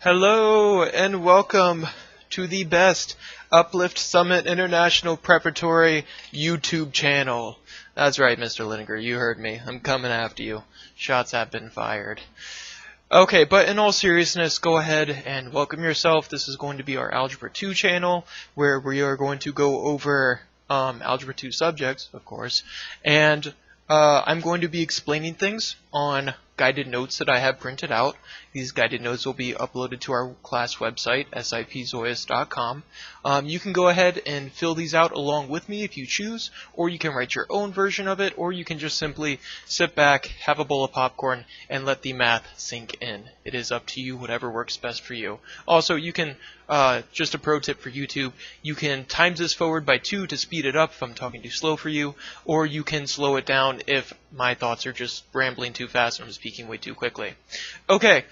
Hello and welcome to the best Uplift Summit International Preparatory YouTube channel. That's right, Mr. Lineker, you heard me. I'm coming after you. Shots have been fired. Okay, but in all seriousness, go ahead and welcome yourself. This is going to be our Algebra 2 channel, where we are going to go over Algebra 2 subjects, of course, and I'm going to be explaining things on guided notes that I have printed out. These guided notes will be uploaded to our class website, sipzoyes.com. You can go ahead and fill these out along with me if you choose, or you can write your own version of it, or you can just simply sit back, have a bowl of popcorn, and let the math sink in. It is up to you, whatever works best for you. Also, you can, just a pro tip for YouTube, you can times this forward by 2 to speed it up if I'm talking too slow for you, or you can slow it down if my thoughts are just rambling too fast and I'm speaking way too quickly. Okay.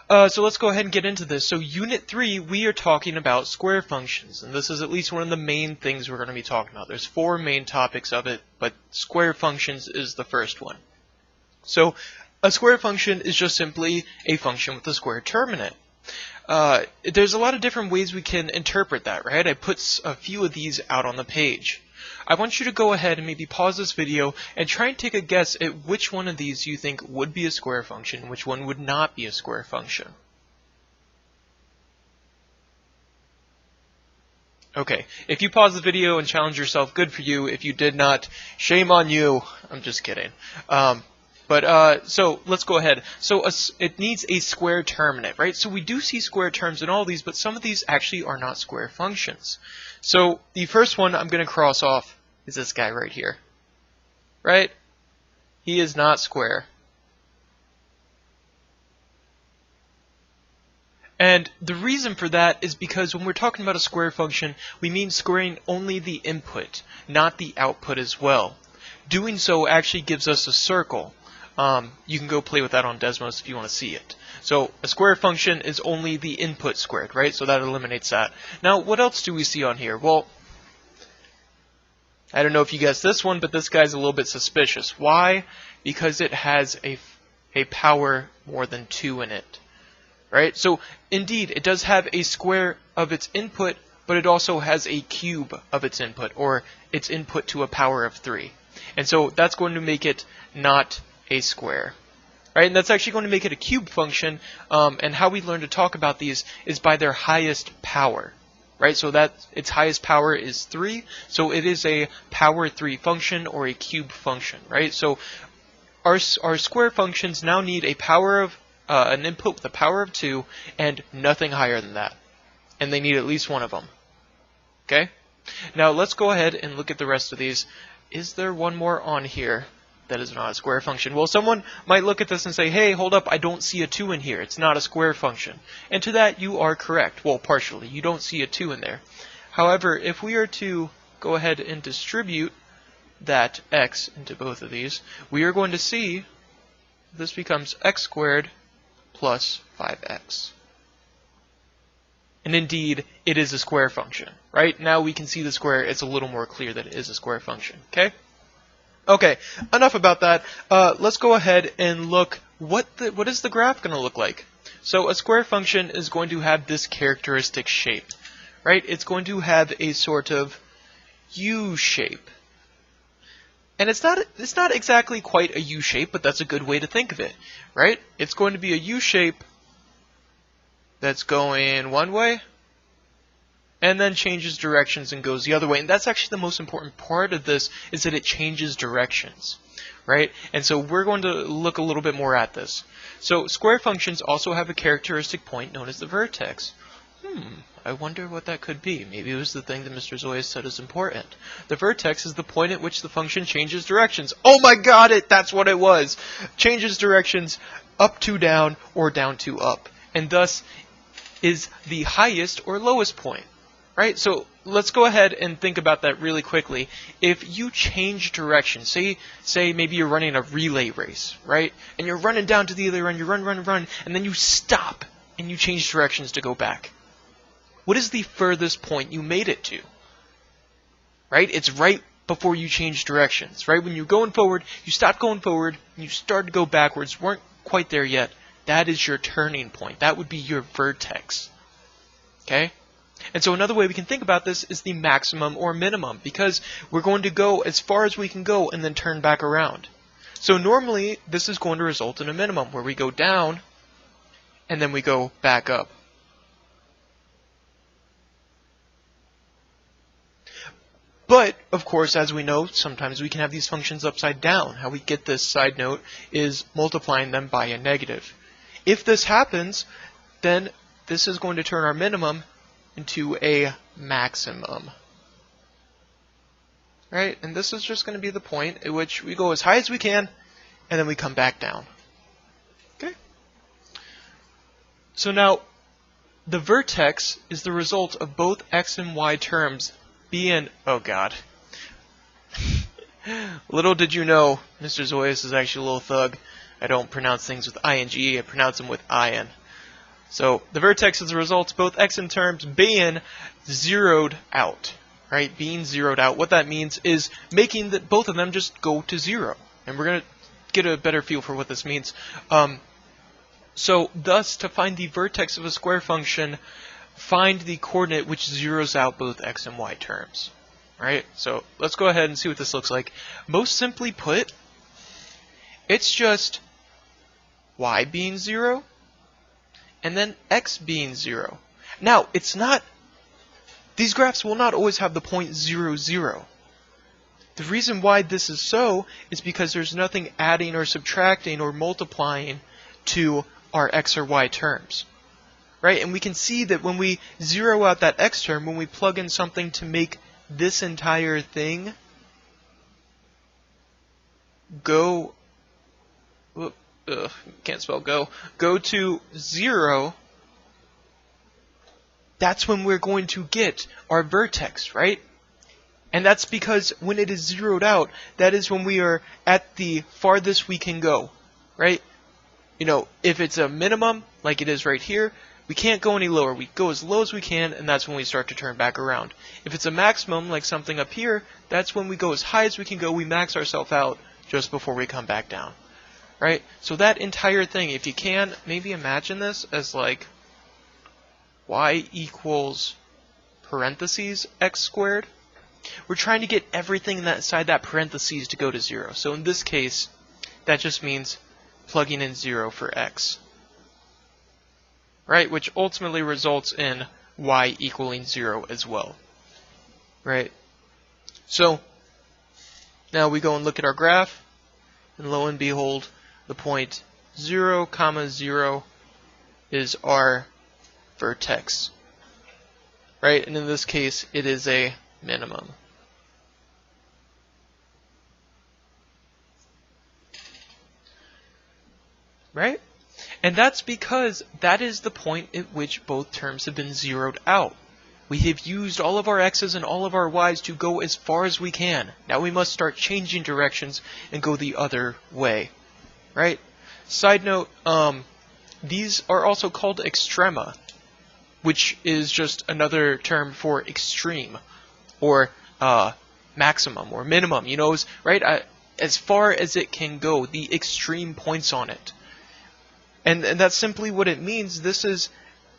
So let's go ahead and get into this. So Unit 3, we are talking about square functions, and this is at least one of the main things we're going to be talking about. There's 4 main topics of it, but square functions is the first one. So a square function is just simply a function with a square term in it. There's a lot of different ways we can interpret that, right? I put a few of these out on the page. I want you to go ahead and maybe pause this video and try and take a guess at which one of these you think would be a square function and which one would not be a square function. Okay, if you pause the video and challenge yourself, good for you. If you did not, shame on you. I'm just kidding. So let's go ahead. So it needs a square term in it, right? So we do see square terms in all these, but some of these actually are not square functions. So the first one I'm going to cross off is this guy right here, right? He is not square. And the reason for that is because when we're talking about a square function, we mean squaring only the input, not the output as well. Doing so actually gives us a circle. You can go play with that on Desmos if you want to see it. So a square function is only the input squared, right? So that eliminates that. Now, what else do we see on here? Well, I don't know if you guessed this one, but this guy's a little bit suspicious. Why? Because it has a power more than 2 in it, right? So indeed, it does have a square of its input, but it also has a cube of its input, or its input to a power of 3. And so that's going to make it not a square, right? And that's actually going to make it a cube function, and how we learn to talk about these is by their highest power, right? So that its highest power is 3, so it is a power 3 function or a cube function, right? So our square functions now need a power of an input with a power of 2 and nothing higher than that, and they need at least one of them. Okay? Now let's go ahead and look at the rest of these. Is there one more on here that is not a square function? Well, someone might look at this and say, hey, hold up, I don't see a 2 in here. It's not a square function. And to that, you are correct. Well, partially. You don't see a 2 in there. However, if we are to go ahead and distribute that x into both of these, we are going to see this becomes x squared plus 5x. And indeed, it is a square function, right? Now we can see the square. It's a little more clear that it is a square function, okay? Okay, enough about that. Let's go ahead and look what is the graph going to look like. So a square function is going to have this characteristic shape, right? It's going to have a sort of U shape. And it's not exactly quite a U shape, but that's a good way to think of it, right? It's going to be a U shape that's going one way and then changes directions and goes the other way. And that's actually the most important part of this, is that it changes directions, right? And so we're going to look a little bit more at this. So square functions also have a characteristic point known as the vertex. I wonder what that could be. Maybe it was the thing that Mr. Zoyes said is important. The vertex is the point at which the function changes directions. Oh my god, that's what it was! Changes directions up to down or down to up. And thus is the highest or lowest point. Right? So let's go ahead and think about that really quickly. If you change direction, say maybe you're running a relay race, right? And you're running down to the other end, you run, and then you stop and you change directions to go back. What is the furthest point you made it to? Right? It's right before you change directions, right? When you're going forward, you stop going forward, and you start to go backwards, weren't quite there yet, that is your turning point. That would be your vertex. Okay? And so another way we can think about this is the maximum or minimum, because we're going to go as far as we can go and then turn back around. So normally this is going to result in a minimum where we go down and then we go back up. But, of course, as we know, sometimes we can have these functions upside down. How we get this, side note, is multiplying them by a negative. If this happens, then this is going to turn our minimum into a maximum. Right? And this is just going to be the point at which we go as high as we can, and then we come back down. Okay? So now, the vertex is the result of both x and y terms being, oh god. Little did you know, Mr. Zoyes is actually a little thug. I don't pronounce things with ing, I pronounce them with in. So the vertex is the result of both x and terms being zeroed out. Right? Being zeroed out. What that means is making that both of them just go to 0. And we're going to get a better feel for what this means. So thus, to find the vertex of a square function, find the coordinate which zeroes out both x and y terms. Right? So let's go ahead and see what this looks like. Most simply put, it's just y being 0 and then x being 0. Now, it's not, these graphs will not always have the point 0, 0. The reason why this is so is because there's nothing adding or subtracting or multiplying to our x or y terms. Right? And we can see that when we zero out that x term, when we plug in something to make this entire thing go, can't spell go to 0, that's when we're going to get our vertex, right? And that's because when it is zeroed out, that is when we are at the farthest we can go, right? You know, if it's a minimum, like it is right here, we can't go any lower. We go as low as we can, and that's when we start to turn back around. If it's a maximum, like something up here, that's when we go as high as we can go. We max ourselves out just before we come back down, right? So that entire thing, if you can, maybe imagine this as like y equals parentheses x squared. We're trying to get everything inside that parentheses to go to 0. So in this case, that just means plugging in 0 for x. Right? Which ultimately results in y equaling 0 as well. Right? So, now we go and look at our graph, and lo and behold, the point 0, 0 is our vertex. Right? And in this case, it is a minimum. Right? And that's because that is the point at which both terms have been zeroed out. We have used all of our x's and all of our y's to go as far as we can. Now we must start changing directions and go the other way. Right? Side note, these are also called extrema, which is just another term for extreme, or maximum, or minimum. You know, right? As far as it can go, the extreme points on it. And that's simply what it means. This is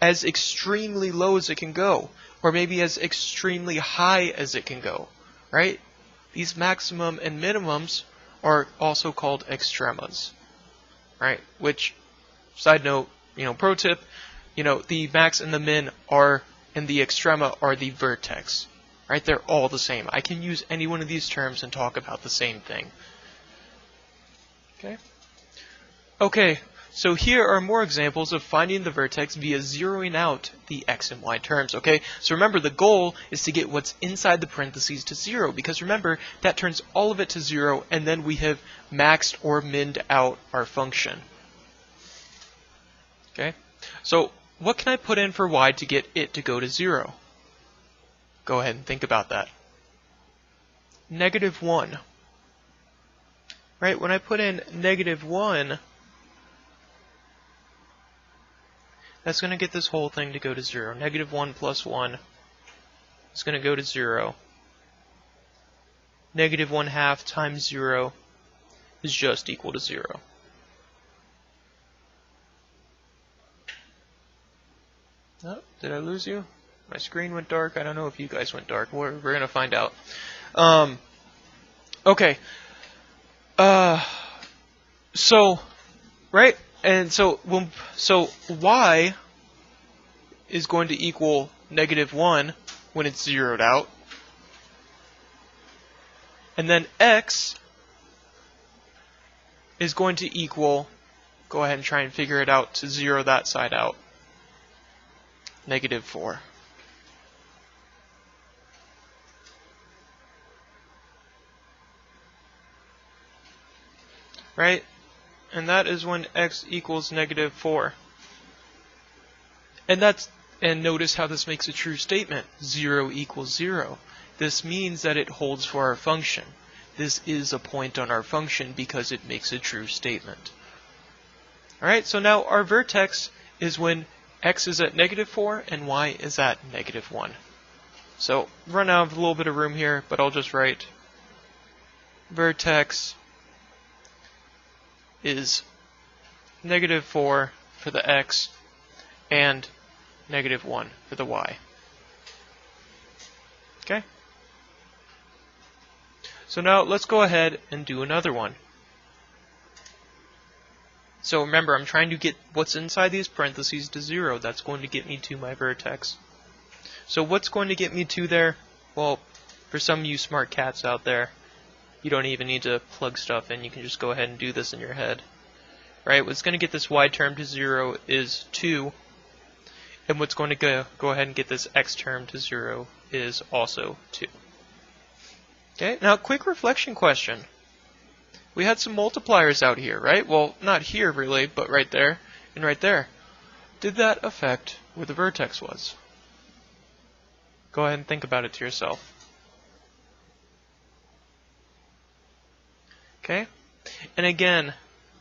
as extremely low as it can go, or maybe as extremely high as it can go, right? These maximum and minimums are also called extremas, right? Which, side note, pro tip, the max and the min are, and the extrema are the vertex, right? They're all the same. I can use any one of these terms and talk about the same thing. Okay? Okay. So here are more examples of finding the vertex via zeroing out the x and y terms, okay? So remember, the goal is to get what's inside the parentheses to 0, because remember, that turns all of it to 0, and then we have maxed or minned out our function. Okay? So what can I put in for y to get it to go to 0? Go ahead and think about that. -1. Right? When I put in -1, that's going to get this whole thing to go to 0. -1 plus 1 is going to go to 0. -1/2 times 0 is just equal to 0. Oh, did I lose you? My screen went dark. I don't know if you guys went dark. We're going to find out. Okay. So, right? And so y is going to equal -1 when it's zeroed out. And then x is going to equal, go ahead and try and figure it out to zero that side out, -4. Right? And that is when x equals -4. And notice how this makes a true statement. 0 equals 0. This means that it holds for our function. This is a point on our function because it makes a true statement. Alright, so now our vertex is when x is at -4 and y is at -1. So run out of a little bit of room here, but I'll just write vertex is -4 for the x and -1 for the y. Okay? So now let's go ahead and do another one. So remember, I'm trying to get what's inside these parentheses to 0. That's going to get me to my vertex. So what's going to get me to there? Well, for some of you smart cats out there, you don't even need to plug stuff in. You can just go ahead and do this in your head. Right? What's going to get this y term to 0 is 2. And what's going to go ahead and get this x term to 0 is also 2. Okay, now quick reflection question. We had some multipliers out here, right? Well, not here really, but right there and right there. Did that affect where the vertex was? Go ahead and think about it to yourself. Okay? And again,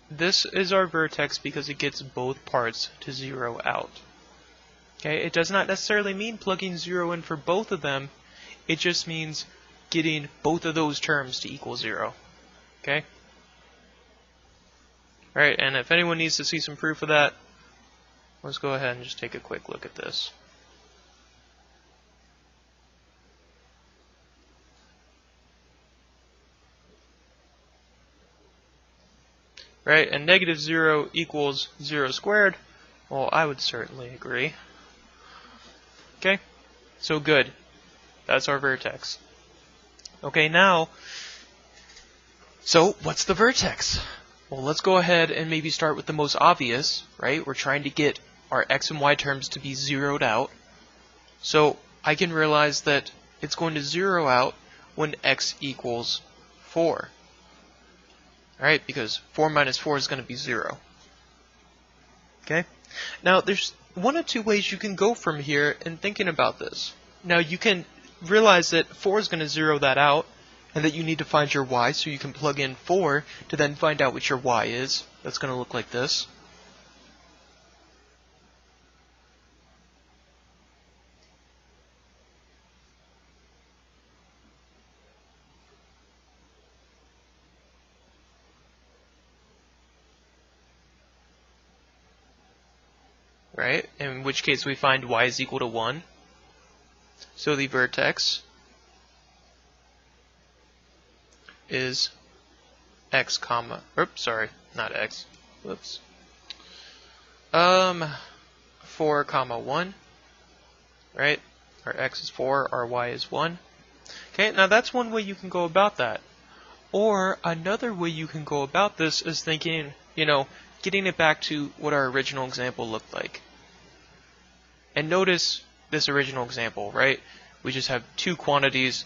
this is our vertex because it gets both parts to 0 out. Okay? It does not necessarily mean plugging 0 in for both of them. It just means getting both of those terms to equal 0. Okay? Alright, and if anyone needs to see some proof of that, let's go ahead and just take a quick look at this. Right, and -0 equals 0 squared. Well, I would certainly agree. Okay, so good. That's our vertex. Okay, now, so what's the vertex? Well, let's go ahead and maybe start with the most obvious, right? We're trying to get our x and y terms to be zeroed out. So I can realize that it's going to zero out when x equals 4. Alright, because 4 minus 4 is going to be 0. Okay? Now, there's one of two ways you can go from here in thinking about this. Now, you can realize that 4 is going to zero that out, and that you need to find your y, so you can plug in 4 to then find out what your y is. That's going to look like this. Right? In which case we find y is equal to 1. So the vertex is x comma, oops, sorry, not x, whoops, 4 comma 1, right? Our x is 4, our y is 1. Okay, now that's one way you can go about that. Or another way you can go about this is thinking, getting it back to what our original example looked like. And notice this original example, right? We just have two quantities,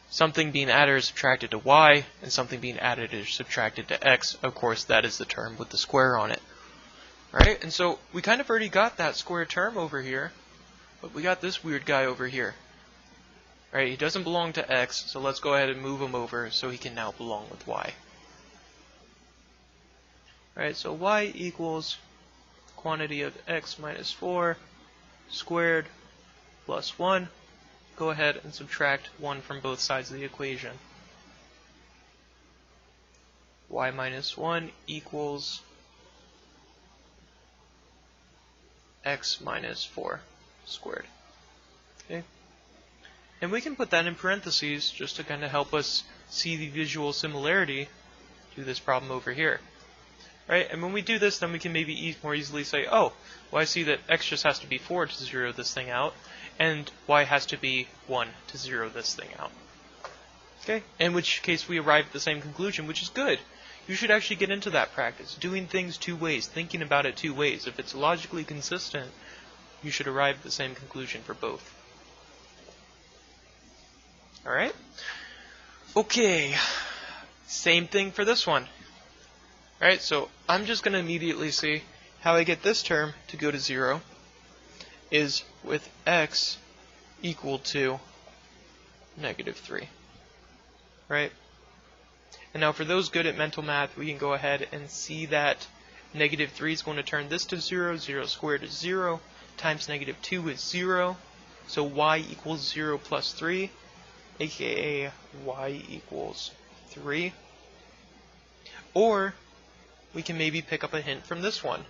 something being added or subtracted to y, and something being added or subtracted to x. Of course, that is the term with the square on it. Right? And so we kind of already got that square term over here, but we got this weird guy over here. Right? He doesn't belong to x, so let's go ahead and move him over so he can now belong with y. Right? So y equals quantity of x minus 4 squared plus 1. Go ahead and subtract 1 from both sides of the equation. Y minus 1 equals x minus 4. squared. Okay? And we can put that in parentheses just to kind of help us see the visual similarity to this problem over here. Right? And when we do this, then we can maybe more easily say, oh, well, I see that x just has to be 4 to zero this thing out, and y has to be 1 to zero this thing out. Okay? In which case we arrive at the same conclusion, which is good. You should actually get into that practice, doing things two ways, thinking about it two ways. If it's logically consistent, you should arrive at the same conclusion for both. Alright? Okay. Same thing for this one. Alright, so I'm just going to immediately see how I get this term to go to 0 is with x equal to -3. Right? And now for those good at mental math, we can go ahead and see that -3 is going to turn this to 0, 0 squared is 0, times -2 is 0, so y equals 0 plus 3, aka y equals 3. Or we can maybe pick up a hint from this one,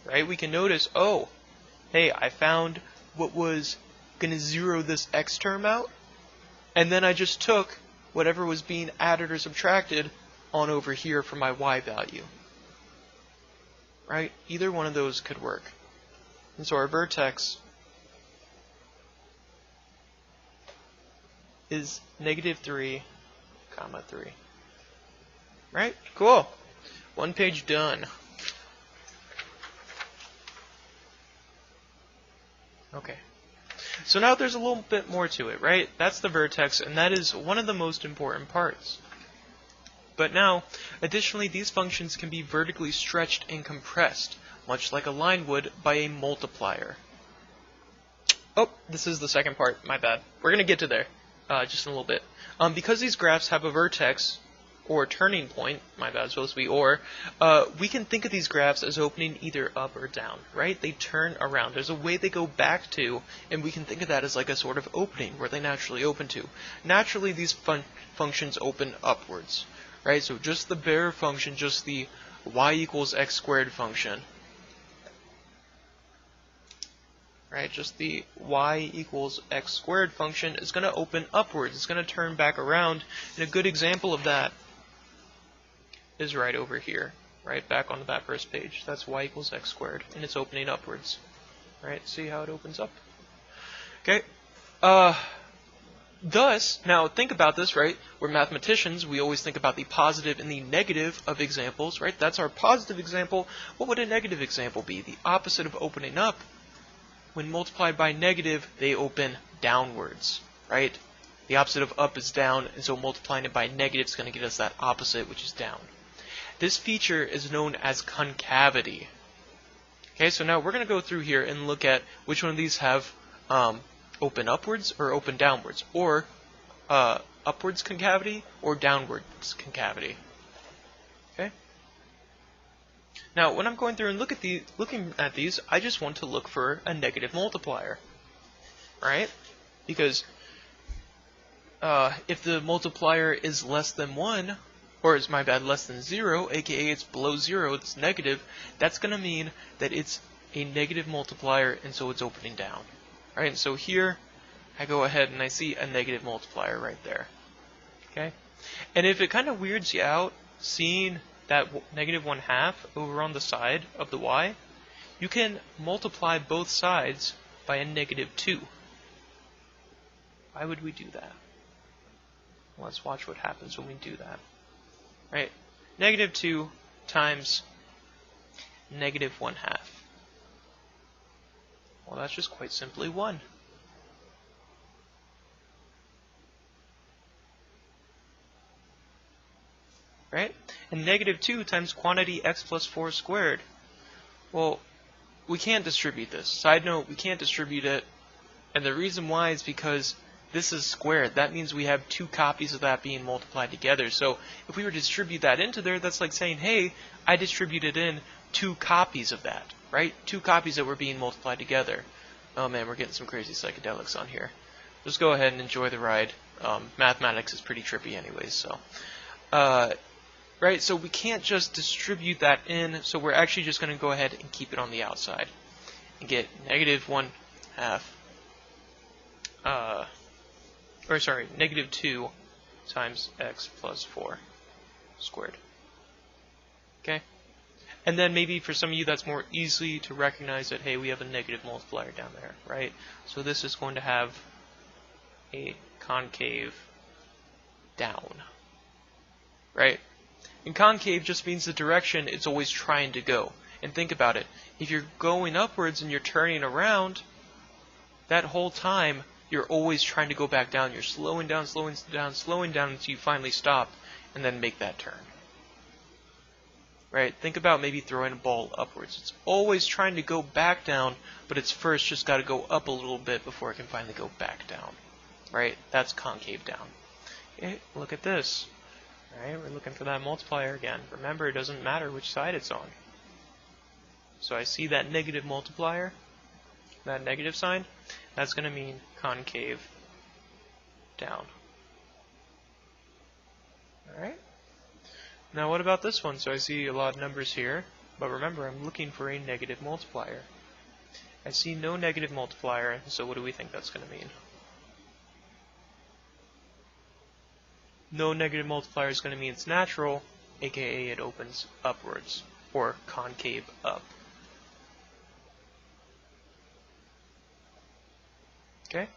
right? We can notice, oh, hey, I found what was going to zero this x term out, and then I just took whatever was being added or subtracted on over here for my y value. Right? Either one of those could work. And so our vertex is -3, 3. Right? Cool. One page done. Okay. So now there's a little bit more to it, right? That's the vertex, and that is one of the most important parts. But now, additionally, these functions can be vertically stretched and compressed, much like a line would, by a multiplier. Oh, this is the second part. My bad. We're going to get to there just in a little bit. Because these graphs have a vertex, or turning point, my bad, it's supposed to be or, we can think of these graphs as opening either up or down, right? They turn around. There's a way they go back to, and we can think of that as like a sort of opening where they naturally open to. Naturally, these functions open upwards, right? So just the bare function, just the y equals x squared function, right? Just the y equals x squared function is going to open upwards. It's going to turn back around, and a good example of that is right over here, right back on that first page. That's y equals x squared, and it's opening upwards. Right? See how it opens up? Okay. Thus, now think about this, right? We're mathematicians. We always think about the positive and the negative of examples, right? That's our positive example. What would a negative example be? The opposite of opening up. When multiplied by negative, they open downwards, right? The opposite of up is down, and so multiplying it by negative is going to get us that opposite, which is down. This feature is known as concavity. Okay, so now we're going to go through here and look at which one of these have open upwards or open downwards, or upwards concavity or downwards concavity. Okay. Now, when I'm going through and looking at these, I just want to look for a negative multiplier, right? Because if the multiplier is less than 1, or is less than 0, aka it's below 0, it's negative, that's going to mean that it's a negative multiplier, and so it's opening down. Right? And so here, I go ahead and I see a negative multiplier right there. Okay? And if it kind of weirds you out seeing that -1/2 over on the side of the y, you can multiply both sides by a -2. Why would we do that? Let's watch what happens when we do that. Right? -2 times -1/2. Well, that's just quite simply 1. Right? And -2 times quantity x plus 4 squared. Well, we can't distribute this. Side note, we can't distribute it. And the reason why is because this is squared. That means we have 2 copies of that being multiplied together. So if we were to distribute that into there, that's like saying, hey, I distributed in 2 copies of that, right? 2 copies that were being multiplied together. Oh man, we're getting some crazy psychedelics on here. Just go ahead and enjoy the ride. Mathematics is pretty trippy anyways, so. Right, so we can't just distribute that in, so we're actually just going to go ahead and keep it on the outside. And get -1/2 negative 2 times x plus 4 squared. Okay? And then maybe for some of you that's more easy to recognize that, hey, we have a negative multiplier down there, right? So this is going to have a concave down, right? And concave just means the direction it's always trying to go. And think about it. If you're going upwards and you're turning around, that whole time you're always trying to go back down. You're slowing down, slowing down, slowing down until you finally stop and then make that turn. Right? Think about maybe throwing a ball upwards. It's always trying to go back down, but it's first just got to go up a little bit before it can finally go back down. Right? That's concave down. Okay, look at this. Right? We're looking for that multiplier again. Remember, it doesn't matter which side it's on. So I see that negative multiplier, that negative sign. That's going to mean concave down. Alright? Now what about this one? So I see a lot of numbers here, but remember I'm looking for a negative multiplier. I see no negative multiplier, so what do we think that's going to mean? No negative multiplier is going to mean it's natural, aka it opens upwards, or concave up. Okay?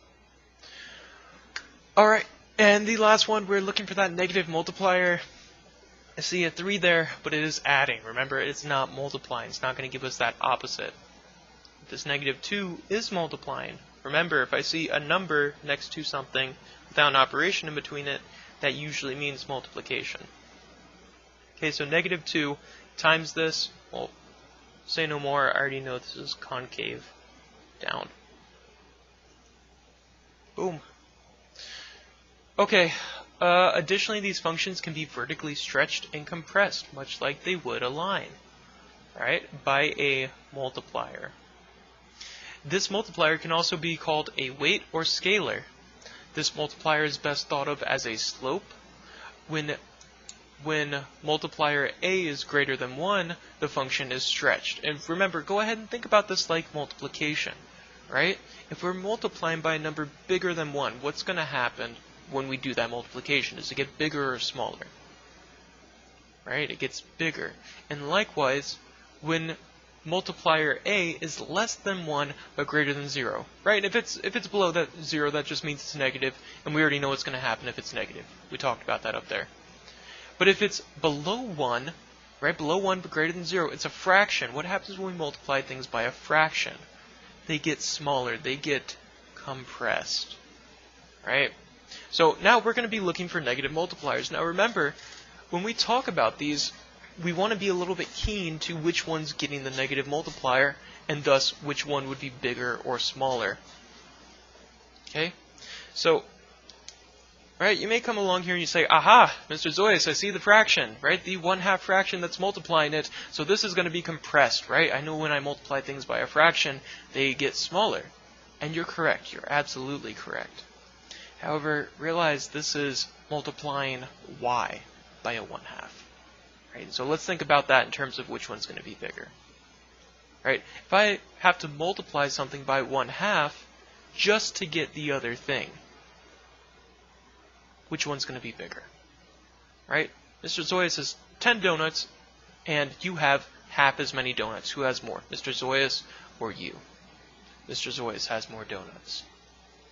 Alright, and the last one, we're looking for that negative multiplier. I see a 3 there, but it is adding. Remember, it's not multiplying. It's not going to give us that opposite. This negative 2 is multiplying. Remember, if I see a number next to something without an operation in between it, that usually means multiplication. Okay, so negative 2 times this, well, say no more, I already know this is concave down. Boom. Okay, additionally these functions can be vertically stretched and compressed, much like they would a line, right, by a multiplier. This multiplier can also be called a weight or scalar. This multiplier is best thought of as a slope. When multiplier a is greater than 1, the function is stretched. And remember, go ahead and think about this like multiplication, right? If we're multiplying by a number bigger than 1, what's going to happen when we do that multiplication? Does it get bigger or smaller? Right? It gets bigger. And likewise, when multiplier a is less than 1 but greater than 0, right? If it's below that 0, that just means it's negative, and we already know what's going to happen if it's negative. We talked about that up there. But if it's below 1, right, below 1 but greater than 0, it's a fraction. What happens when we multiply things by a fraction? They get smaller, they get compressed, right? So now we're going to be looking for negative multipliers. Now remember, when we talk about these, we want to be a little bit keen to which one's getting the negative multiplier, and thus which one would be bigger or smaller. Okay? So, right, you may come along here and you say, aha, Mr. Zoyes, I see the fraction, right? The 1/2 fraction that's multiplying it, so this is going to be compressed, right? I know when I multiply things by a fraction, they get smaller. And you're correct, you're absolutely correct. However, realize this is multiplying y by a 1/2. Right? So let's think about that in terms of which one's going to be bigger. Right? If I have to multiply something by 1/2 just to get the other thing, which one's going to be bigger? Right? Mr. Zoyes has 10 donuts, and you have half as many donuts. Who has more, Mr. Zoyes or you? Mr. Zoyes has more donuts.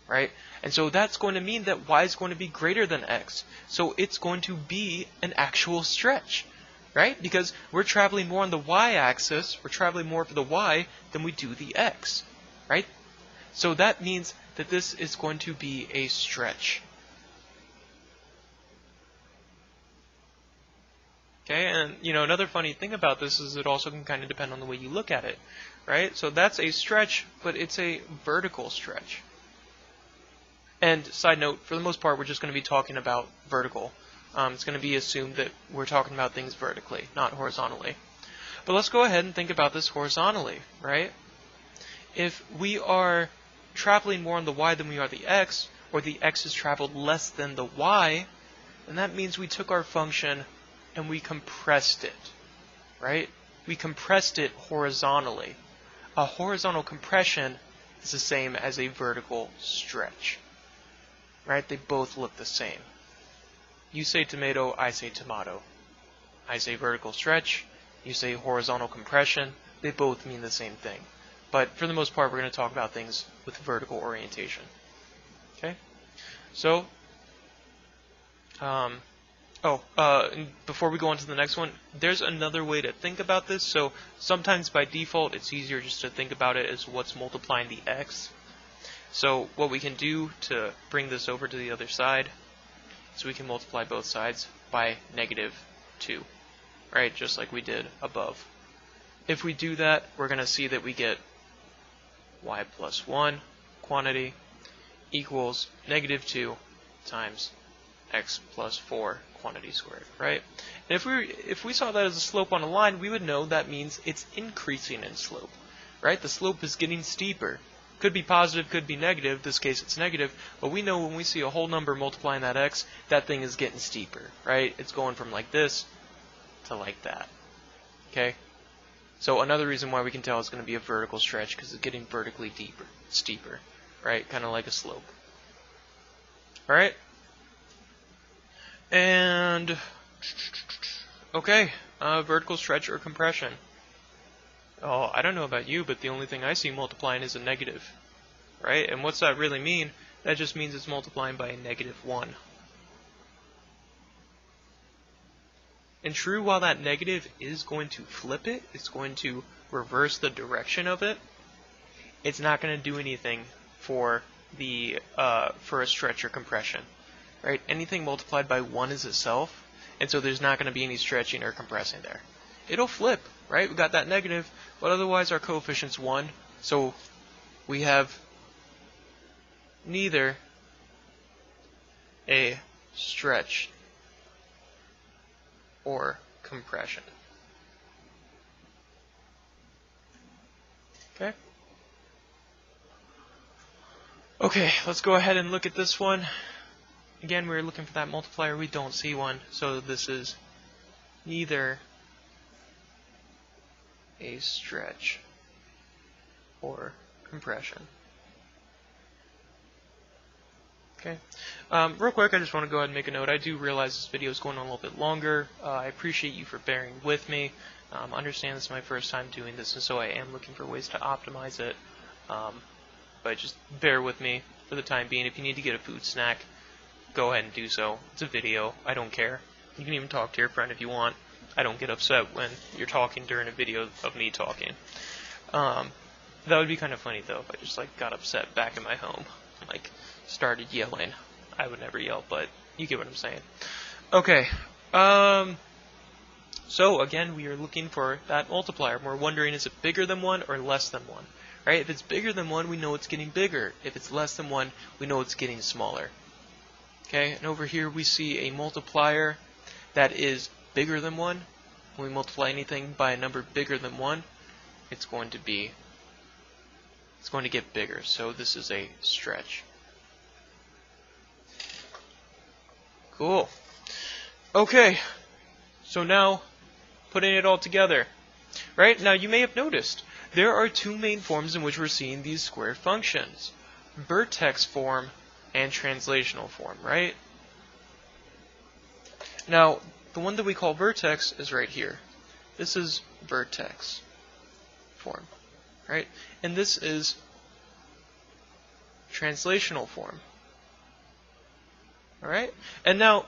Right? And so that's going to mean that y is going to be greater than x. So it's going to be an actual stretch. Right? Because we're traveling more on the y-axis, we're traveling more for the y than we do the x. Right? So that means that this is going to be a stretch. Okay, and another funny thing about this is it also can kind of depend on the way you look at it. Right? So that's a stretch, but it's a vertical stretch. And side note, for the most part, we're just going to be talking about vertical. It's going to be assumed that we're talking about things vertically, not horizontally. But let's go ahead and think about this horizontally, right? If we are traveling more on the y than we are the x, or the x has traveled less than the y, then that means we took our function and we compressed it, right? We compressed it horizontally. A horizontal compression is the same as a vertical stretch. right? They both look the same. You say tomato, I say tomato. I say vertical stretch, you say horizontal compression. They both mean the same thing. But for the most part, we're going to talk about things with vertical orientation. Okay? So, before we go on to the next one, there's another way to think about this. So sometimes by default, it's easier just to think about it as what's multiplying the x. So what we can do to bring this over to the other side is we can multiply both sides by -2, right? Just like we did above. If we do that, we're going to see that we get y plus 1 quantity equals -2 times x plus 4 quantity squared, right? And if we saw that as a slope on a line, we would know that means it's increasing in slope, right? The slope is getting steeper. Could be positive, could be negative. In this case, it's negative. But we know when we see a whole number multiplying that x, that thing is getting steeper, right? It's going from like this to like that, okay? So another reason why we can tell it's going to be a vertical stretch because it's getting vertically steeper, right? Kind of like a slope. All right? And, okay, vertical stretch or compression. Oh, I don't know about you, but the only thing I see multiplying is a negative, right? And what's that really mean? That just means it's multiplying by a -1. And true, while that negative is going to flip it, it's going to reverse the direction of it, it's not going to do anything for the for a stretch or compression, right? Anything multiplied by 1 is itself, and so there's not going to be any stretching or compressing there. It'll flip, right? We got that negative, but otherwise our coefficient's 1, so we have neither a stretch or compression. Okay? Okay, let's go ahead and look at this one. Again, we're looking for that multiplier. We don't see one, so this is neither a stretch or compression. Okay. Real quick, I just want to go ahead and make a note. I do realize this video is going on a little bit longer. I appreciate you for bearing with me. Understand this is my first time doing this, and so I am looking for ways to optimize it. But just bear with me for the time being. If you need to get a food snack, go ahead and do so. It's a video. I don't care. You can even talk to your friend if you want. I don't get upset when you're talking during a video of me talking. That would be kind of funny, though, if I just got upset back in my home. Started yelling. I would never yell, but you get what I'm saying. Okay. So again, we are looking for that multiplier. We're wondering, is it bigger than 1 or less than 1? Right? If it's bigger than 1, we know it's getting bigger. If it's less than 1, we know it's getting smaller. Okay, and over here we see a multiplier that is bigger than 1. When we multiply anything by a number bigger than 1, it's going to get bigger. So this is a stretch. Cool. Okay, so now putting it all together. Right? Now you may have noticed there are two main forms in which we're seeing these square functions. Vertex form and translational form, right? Now, the one that we call vertex is right here. This is vertex form, right? And this is translational form. Alright? And now,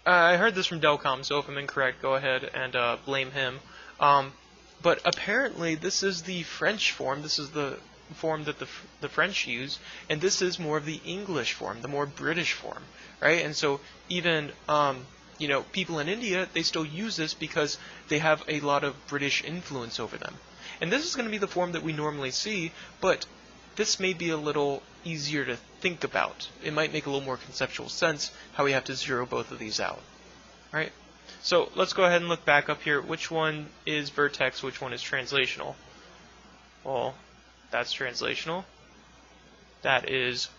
I heard this from Delcom, so if I'm incorrect, go ahead and blame him. But apparently, this is the French form. This is the form that the French use, and this is more of the English form, the more British form, right? And so even people in India, they still use this because they have a lot of British influence over them. And this is going to be the form that we normally see, but this may be a little easier to think about. It might make a little more conceptual sense how we have to zero both of these out, right? So let's go ahead and look back up here. Which one is vertex? Which one is translational? Well, that's translational. That is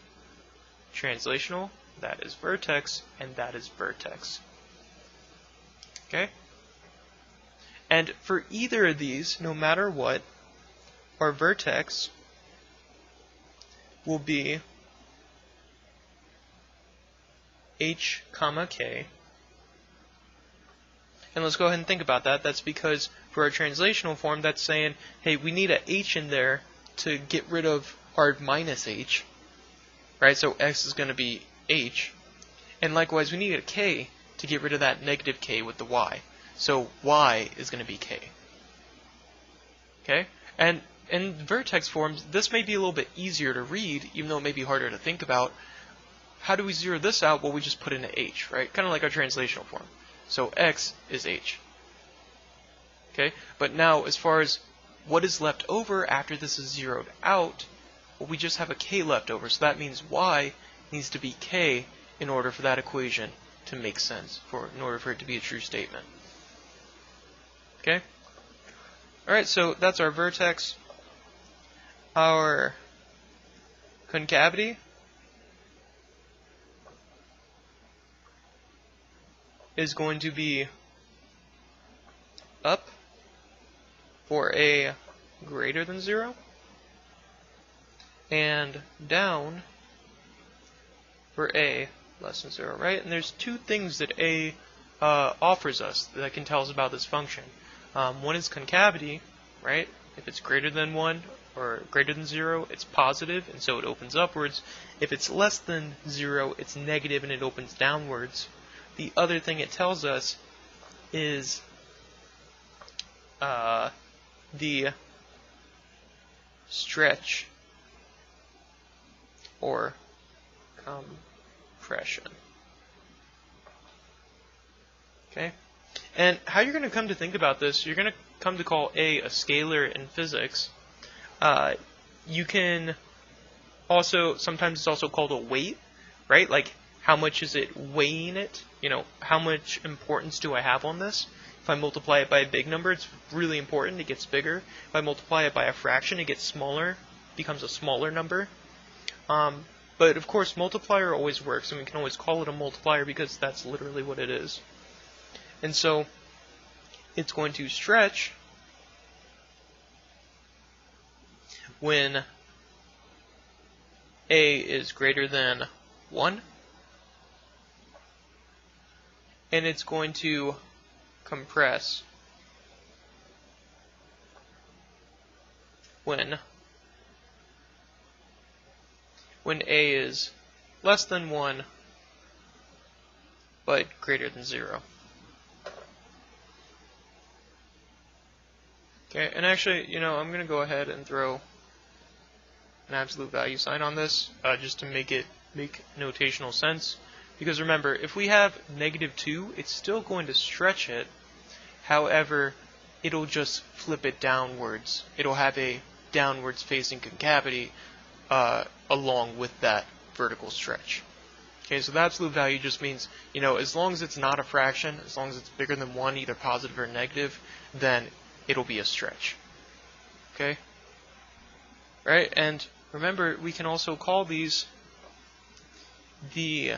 translational. That is vertex. And that is vertex. Okay? And for either of these, no matter what, our vertex will be h comma k. And let's go ahead and think about that. That's because for our translational form, that's saying, hey, we need a h in there to get rid of our minus h, right? So x is going to be h. And likewise, we need a k to get rid of that negative k with the y. So y is going to be k. Okay? And in vertex forms, this may be a little bit easier to read, even though it may be harder to think about. How do we zero this out? Well, we just put in an h, right? Kind of like our translational form. So x is h. Okay? But now, as far as what is left over after this is zeroed out, well, we just have a k left over. So that means y needs to be k in order for that equation to make sense, in order for it to be a true statement. Okay? Alright, so that's our vertex. Our concavity is going to be up for a greater than 0 and down for a less than 0, right? And there's two things that a offers us that can tell us about this function. One is concavity, right? If it's greater than 1 or greater than 0, it's positive, and so it opens upwards. If it's less than 0, it's negative, and it opens downwards. The other thing it tells us is the stretch or compression. Okay? And how you're going to come to think about this, you're going to come to call a scalar in physics. You can also, sometimes it's also called a weight, right? Like, how much is it weighing it? You know, how much importance do I have on this? If I multiply it by a big number, it's really important, it gets bigger. If I multiply it by a fraction, it gets smaller, becomes a smaller number. But of course, multiplier always works, and we can always call it a multiplier because that's literally what it is. And so, it's going to stretch when a is greater than 1, and it's going to compress when a is less than 1 but greater than 0. Okay, and actually, you know, I'm going to go ahead and throw an absolute value sign on this just to make notational sense. Because remember, if we have -2, it's still going to stretch it. However, it'll just flip it downwards. It'll have a downwards facing concavity along with that vertical stretch. Okay, so the absolute value just means, you know, as long as it's not a fraction, as long as it's bigger than 1, either positive or negative, then it'll be a stretch. Okay? Right? And remember, we can also call these we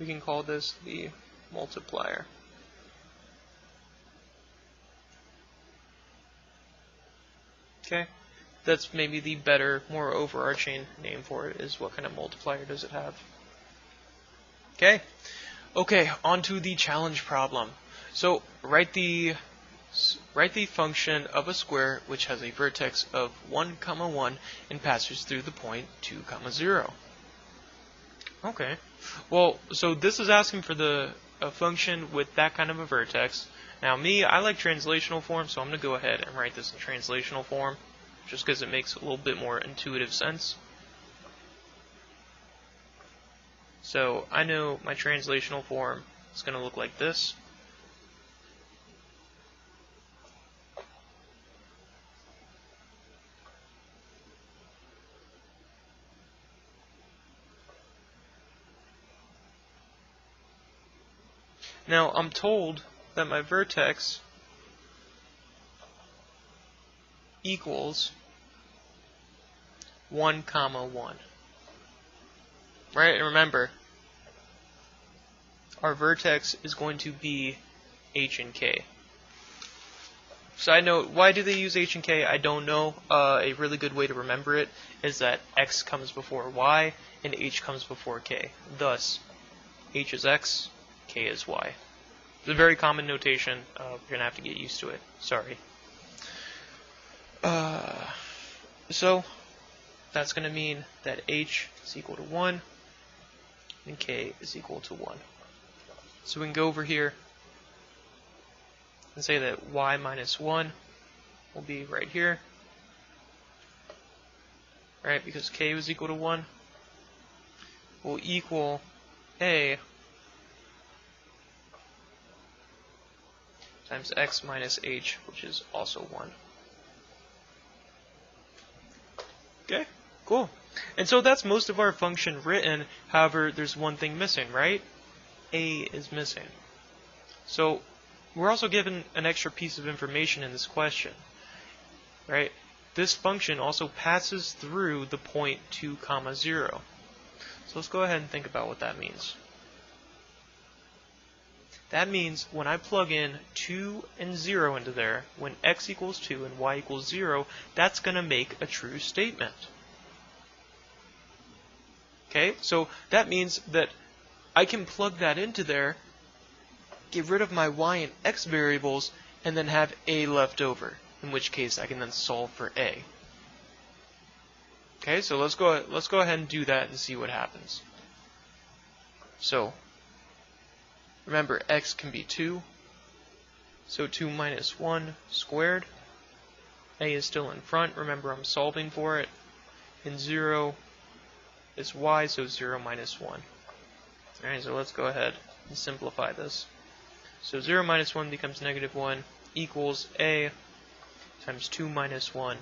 can call this the multiplier. Okay? That's maybe the better, more overarching name for it, is what kind of multiplier does it have. Okay? Okay, on to the challenge problem. So, write the function of a square which has a vertex of 1, 1 and passes through the point 2, 0. Okay. Well, so this is asking for a function with that kind of a vertex. Now, I like translational form, so I'm going to go ahead and write this in translational form, just because it makes a little bit more intuitive sense. So, I know my translational form is going to look like this. Now, I'm told that my vertex equals 1, 1. Right? And remember, our vertex is going to be h and k. Side note, why do they use h and k? I don't know. A really good way to remember it is that x comes before y and h comes before k. Thus, h is x, k is y. It's a very common notation. You're going to have to get used to it. Sorry. So, that's going to mean that h is equal to 1 and k is equal to 1. So we can go over here and say that y minus 1 will be right here, right? Because k was equal to 1 will equal a times x minus h, which is also 1. Okay, cool. And so that's most of our function written. However, there's one thing missing, right? A is missing. So we're also given an extra piece of information in this question, right? This function also passes through the point 2, 0. So let's go ahead and think about what that means. That means when I plug in 2 and 0 into there, when x equals 2 and y equals 0, that's going to make a true statement. Okay, so that means that I can plug that into there, get rid of my y and x variables, and then have a left over, in which case I can then solve for a. Okay, so let's go ahead and do that and see what happens. So remember, x can be 2, so 2 minus 1 squared. A is still in front, remember I'm solving for it. And 0 is y, so 0 minus 1. Alright, so let's go ahead and simplify this. So 0 minus 1 becomes negative 1 equals a times 2 minus 1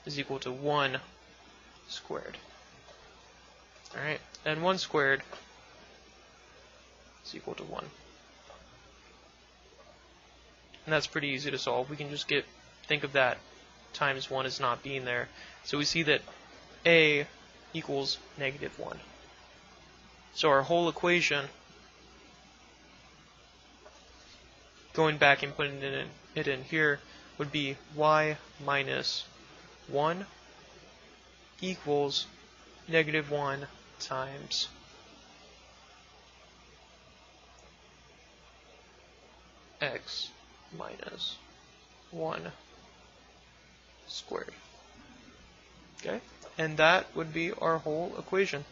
is equal to 1 squared. Alright, and 1 squared is equal to 1. And that's pretty easy to solve. We can just think of that times 1 as not being there. So we see that a equals negative 1. So our whole equation, going back and putting it in here, would be y minus 1 equals negative 1 times x minus 1 squared. Okay? And that would be our whole equation.